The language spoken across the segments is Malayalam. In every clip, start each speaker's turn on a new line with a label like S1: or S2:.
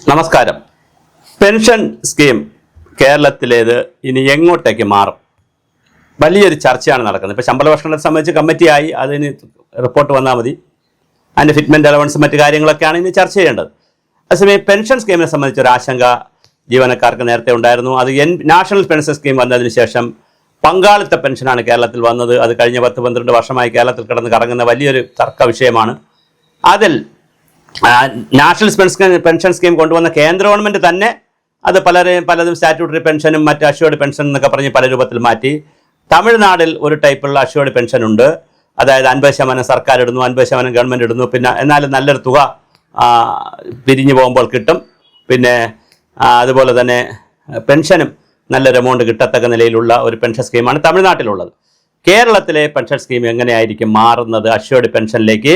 S1: നമസ്കാരം. പെൻഷൻ സ്കീം കേരളത്തിലേത് ഇനി എങ്ങോട്ടേക്ക് മാറും? വലിയൊരു ചർച്ചയാണ് നടക്കുന്നത്. ഇപ്പോൾ ശമ്പള പരിഷ്കരണത്തെ സംബന്ധിച്ച് കമ്മിറ്റിയായി, അതിന് റിപ്പോർട്ട് വന്നാൽ മതി. അതിൻ്റെ ഫിറ്റ്മെൻറ്റ് അലവൻസ് മറ്റു കാര്യങ്ങളൊക്കെയാണ് ഇനി ചർച്ച ചെയ്യേണ്ടത്. അതേസമയം പെൻഷൻ സ്കീമിനെ സംബന്ധിച്ചൊരു ആശങ്ക ജീവനക്കാർക്ക് നേരത്തെ ഉണ്ടായിരുന്നു. അത് നാഷണൽ പെൻഷൻ സ്കീം വന്നതിന് ശേഷം പങ്കാളിത്ത പെൻഷനാണ് കേരളത്തിൽ വന്നത്. അത് കഴിഞ്ഞ 10-12 വർഷമായി കേരളത്തിൽ കിടന്ന് കറങ്ങുന്ന വലിയൊരു തർക്ക വിഷയമാണ്. അതിൽ നാഷണൽ പെൻഷൻ സ്കീം കൊണ്ടുവന്ന കേന്ദ്ര ഗവൺമെൻറ് തന്നെ അത് പലതും സ്റ്റാറ്റ്യൂട്ടറി പെൻഷനും മറ്റ് അഷ്വേർഡ് പെൻഷൻ എന്നൊക്കെ പറഞ്ഞ് പല രൂപത്തിൽ മാറ്റി. തമിഴ്നാട്ടിൽ ഒരു ടൈപ്പുള്ള അഷ്വേർഡ് പെൻഷൻ ഉണ്ട്. അതായത് 50% സർക്കാർ ഇടുന്നു, 50% ഗവൺമെൻറ് ഇടുന്നു. പിന്നെ എന്നാലും നല്ലൊരു തുക പിരിഞ്ഞു പോകുമ്പോൾ കിട്ടും. പിന്നെ അതുപോലെ തന്നെ പെൻഷനും നല്ലൊരു എമൗണ്ട് കിട്ടത്തക്ക നിലയിലുള്ള ഒരു പെൻഷൻ സ്കീമാണ് തമിഴ്നാട്ടിലുള്ളത്. കേരളത്തിലെ പെൻഷൻ സ്കീം എങ്ങനെയായിരിക്കും മാറുന്നത്, അഷ്വേർഡ് പെൻഷനിലേക്ക്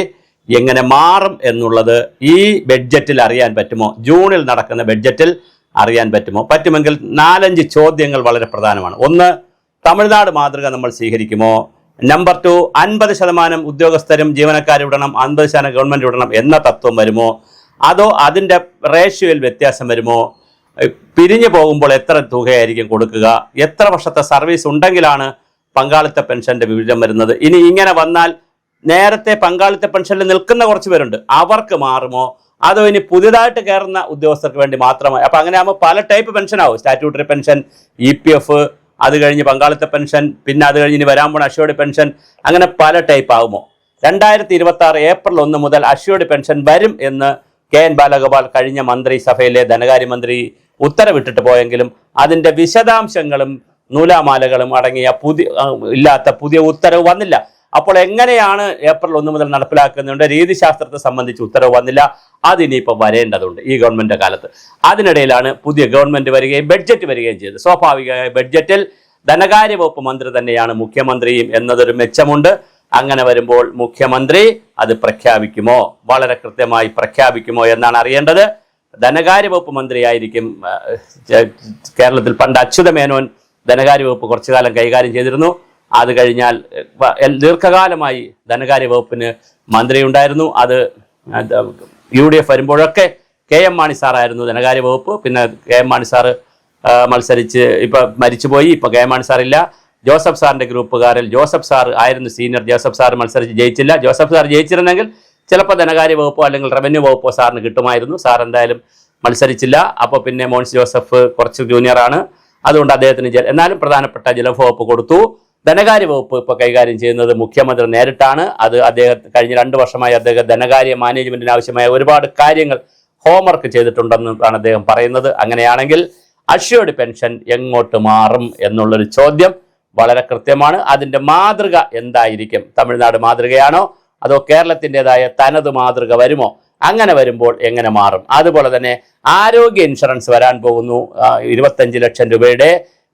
S1: എങ്ങനെ മാറും എന്നുള്ളത് ഈ ബഡ്ജറ്റിൽ അറിയാൻ പറ്റുമോ? ജൂണിൽ നടക്കുന്ന ബഡ്ജറ്റിൽ അറിയാൻ പറ്റുമോ? പറ്റുമെങ്കിൽ 4-5 ചോദ്യങ്ങൾ വളരെ പ്രധാനമാണ്. ഒന്ന്, തമിഴ്നാട് മാതൃക നമ്മൾ സ്വീകരിക്കുമോ? നമ്പർ 2, 50% ഉദ്യോഗസ്ഥരും ജീവനക്കാരും വിടണം, 50% ഗവൺമെൻറ് വിടണം എന്ന തത്വം വരുമോ? അതോ അതിൻ്റെ റേഷ്യോയിൽ വ്യത്യാസം വരുമോ? പിരിഞ്ഞു പോകുമ്പോൾ എത്ര തുകയായിരിക്കും കൊടുക്കുക? എത്ര വർഷത്തെ സർവീസ് ഉണ്ടെങ്കിലാണ് പങ്കാളിത്ത പെൻഷൻ്റെ വിവരം വരുന്നത്? ഇനി ഇങ്ങനെ വന്നാൽ നേരത്തെ പങ്കാളിത്ത പെൻഷനിൽ നിൽക്കുന്ന കുറച്ച് പേരുണ്ട്, അവർക്ക് മാറുമോ? അതോ ഇനി പുതിയതായിട്ട് കയറുന്ന ഉദ്യോഗസ്ഥർക്ക് വേണ്ടി മാത്രമായി? അപ്പം അങ്ങനെ ആകുമ്പോൾ പല ടൈപ്പ് പെൻഷനാവും. സ്റ്റാറ്റ്യൂട്ടറി പെൻഷൻ, EPF, അത് കഴിഞ്ഞ് പങ്കാളിത്ത പെൻഷൻ, പിന്നെ അത് കഴിഞ്ഞ് ഇനി വരാൻ പോണ അഷ്വേർഡ് പെൻഷൻ, അങ്ങനെ പല ടൈപ്പ് ആകുമോ? 2026 ഏപ്രിൽ 1 മുതൽ അഷ്വേർഡ് പെൻഷൻ വരും എന്ന് KN ബാലഗോപാൽ കഴിഞ്ഞ മന്ത്രിസഭയിലെ ധനകാര്യമന്ത്രി ഉത്തരവിട്ടിട്ട് പോയെങ്കിലും അതിൻ്റെ വിശദാംശങ്ങളും നൂലാമാലകളും അടങ്ങിയ പുതിയ ഉത്തരവ് വന്നില്ല. അപ്പോൾ എങ്ങനെയാണ് ഏപ്രിൽ 1 മുതൽ നടപ്പിലാക്കുന്നതിൻ്റെ രീതിശാസ്ത്രത്തെ സംബന്ധിച്ച് ഉത്തരവ് വന്നില്ല. അതിനിപ്പോൾ വരേണ്ടതുണ്ട് ഈ ഗവൺമെൻറ് കാലത്ത്. അതിനിടയിലാണ് പുതിയ ഗവൺമെൻറ് വരികയും ബഡ്ജറ്റ് വരികയും ചെയ്തത്. സ്വാഭാവികമായി ബഡ്ജറ്റിൽ ധനകാര്യ വകുപ്പ് മന്ത്രി തന്നെയാണ് മുഖ്യമന്ത്രിയും എന്നതൊരു മെച്ചമുണ്ട്. അങ്ങനെ വരുമ്പോൾ മുഖ്യമന്ത്രി അത് പ്രഖ്യാപിക്കുമോ, വളരെ കൃത്യമായി പ്രഖ്യാപിക്കുമോ എന്നാണ് അറിയേണ്ടത്. ധനകാര്യ വകുപ്പ് മന്ത്രിയായിരിക്കും കേരളത്തിൽ പണ്ട് അച്യുത മേനോൻ ധനകാര്യ വകുപ്പ് കുറച്ചു കാലം കൈകാര്യം ചെയ്തിരുന്നു. അത് കഴിഞ്ഞാൽ ദീർഘകാലമായി ധനകാര്യ വകുപ്പിന് മന്ത്രി ഉണ്ടായിരുന്നു. അത് UDF വരുമ്പോഴൊക്കെ KM മാണി സാറായിരുന്നു ധനകാര്യ വകുപ്പ്. പിന്നെ KM മാണി സാറ് മത്സരിച്ച് ഇപ്പം മരിച്ചുപോയി. ഇപ്പോൾ KM മാണി സാറില്ല. ജോസഫ് സാറിൻ്റെ ഗ്രൂപ്പുകാരിൽ ജോസഫ് സാർ ആയിരുന്നു സീനിയർ. ജോസഫ് സാർ മത്സരിച്ച് ജയിച്ചില്ല. ജോസഫ് സാർ ജയിച്ചിരുന്നെങ്കിൽ ചിലപ്പോൾ ധനകാര്യ വകുപ്പോ അല്ലെങ്കിൽ റവന്യൂ വകുപ്പോ സാറിന് കിട്ടുമായിരുന്നു. സാർ എന്തായാലും മത്സരിച്ചില്ല. അപ്പോൾ പിന്നെ മോൻസ് ജോസഫ് കുറച്ച് ജൂനിയറാണ്, അതുകൊണ്ട് അദ്ദേഹത്തിന് എന്നാലും പ്രധാനപ്പെട്ട ജലവകുപ്പ് കൊടുത്തു. ധനകാര്യ വകുപ്പ് ഇപ്പോൾ കൈകാര്യം ചെയ്യുന്നത് മുഖ്യമന്ത്രി നേരിട്ടാണ്. അത് കഴിഞ്ഞ 2 വർഷമായി അദ്ദേഹം ധനകാര്യ മാനേജ്മെന്റിന് ആവശ്യമായ ഒരുപാട് കാര്യങ്ങൾ ഹോംവർക്ക് ചെയ്തിട്ടുണ്ടെന്നാണ് അദ്ദേഹം പറയുന്നത്. അങ്ങനെയാണെങ്കിൽ അഷ്വേർഡ് പെൻഷൻ എങ്ങോട്ട് മാറും എന്നുള്ളൊരു ചോദ്യം വളരെ കൃത്യമാണ്. അതിൻ്റെ മാതൃക എന്തായിരിക്കും? തമിഴ്നാട് മാതൃകയാണോ അതോ കേരളത്തിൻ്റെതായ തനത് മാതൃക വരുമോ? അങ്ങനെ വരുമ്പോൾ എങ്ങനെ മാറും? അതുപോലെ തന്നെ ആരോഗ്യ ഇൻഷുറൻസ് വരാൻ പോകുന്നു. 25 ലക്ഷം രൂപയുടെ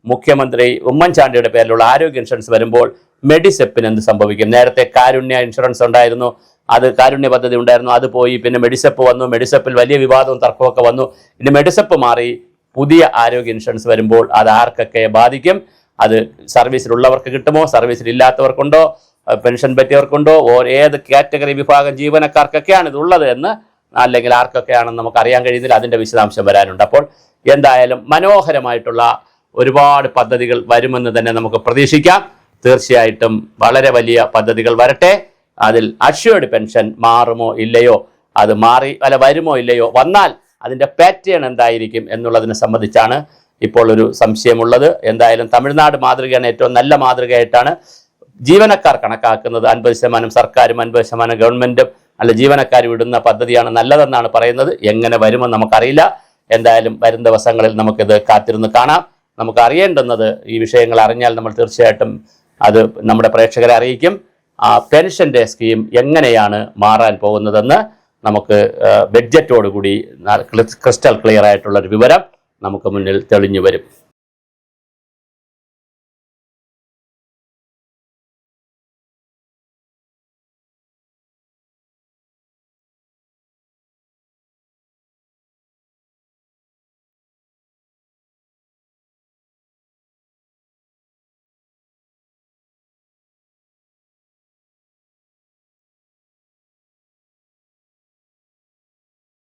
S1: മുഖ്യമന്ത്രി ഉമ്മൻചാണ്ടിയുടെ പേരിലുള്ള ആരോഗ്യ ഇൻഷുറൻസ് വരുമ്പോൾ മെഡിസെപ്പിന് എന്ത് സംഭവിക്കും? നേരത്തെ കാരുണ്യ ഇൻഷുറൻസ് ഉണ്ടായിരുന്നു, അത് കാരുണ്യ പദ്ധതി ഉണ്ടായിരുന്നു, അത് പോയി. പിന്നെ മെഡിസെപ്പ് വന്നു. മെഡിസെപ്പിൽ വലിയ വിവാദവും തർക്കമൊക്കെ വന്നു. ഇനി മെഡിസെപ്പ് മാറി പുതിയ ആരോഗ്യ ഇൻഷുറൻസ് വരുമ്പോൾ അത് ആർക്കൊക്കെ ബാധിക്കും? അത് സർവീസിലുള്ളവർക്ക് കിട്ടുമോ? സർവീസിലില്ലാത്തവർക്കുണ്ടോ? പെൻഷൻ പറ്റിയവർക്കുണ്ടോ? ഏത് കാറ്റഗറി വിഭാഗം ജീവനക്കാർക്കൊക്കെയാണ് ഇതുള്ളത് എന്ന്, അല്ലെങ്കിൽ ആർക്കൊക്കെയാണെന്ന് നമുക്ക് അറിയാൻ കഴിയുന്നില്ല. അതിൻ്റെ വിശദാംശം വരാനുണ്ട്. അപ്പോൾ എന്തായാലും മനോഹരമായിട്ടുള്ള ഒരുപാട് പദ്ധതികൾ വരുമെന്ന് തന്നെ നമുക്ക് പ്രതീക്ഷിക്കാം. തീർച്ചയായിട്ടും വളരെ വലിയ പദ്ധതികൾ വരട്ടെ. അതിൽ അഷ്വേർഡ് പെൻഷൻ മാറുമോ ഇല്ലയോ, അത് വരുമോ ഇല്ലയോ, വന്നാൽ അതിൻ്റെ പാറ്റേൺ എന്തായിരിക്കും എന്നുള്ളതിനെ സംബന്ധിച്ചാണ് ഇപ്പോൾ ഒരു സംശയമുള്ളത്. എന്തായാലും തമിഴ്നാട് മാതൃകയാണ് ഏറ്റവും നല്ല മാതൃകയായിട്ടാണ് ജീവനക്കാർ കണക്കാക്കുന്നത്. 50% സർക്കാരും 50% ഗവൺമെൻറ്റും അല്ല ജീവനക്കാർ വിടുന്ന പദ്ധതിയാണ് നല്ലതെന്നാണ് പറയുന്നത്. എങ്ങനെ വരുമെന്ന് നമുക്കറിയില്ല. എന്തായാലും വരും ദിവസങ്ങളിൽ നമുക്കിത് കാത്തിരുന്ന് കാണാം. നമുക്ക് അറിയേണ്ടുന്നത്, ഈ വിഷയങ്ങൾ അറിഞ്ഞാൽ നമ്മൾ തീർച്ചയായിട്ടും അത് നമ്മുടെ പ്രേക്ഷകരെ അറിയിക്കും. പെൻഷൻ്റെ സ്കീം എങ്ങനെയാണ് മാറാൻ പോകുന്നതെന്ന് നമുക്ക് ബഡ്ജറ്റോടുകൂടി ക്രിസ്റ്റൽ ക്ലിയർ ആയിട്ടുള്ളൊരു വിവരം നമുക്ക് മുന്നിൽ തെളിഞ്ഞു വരും.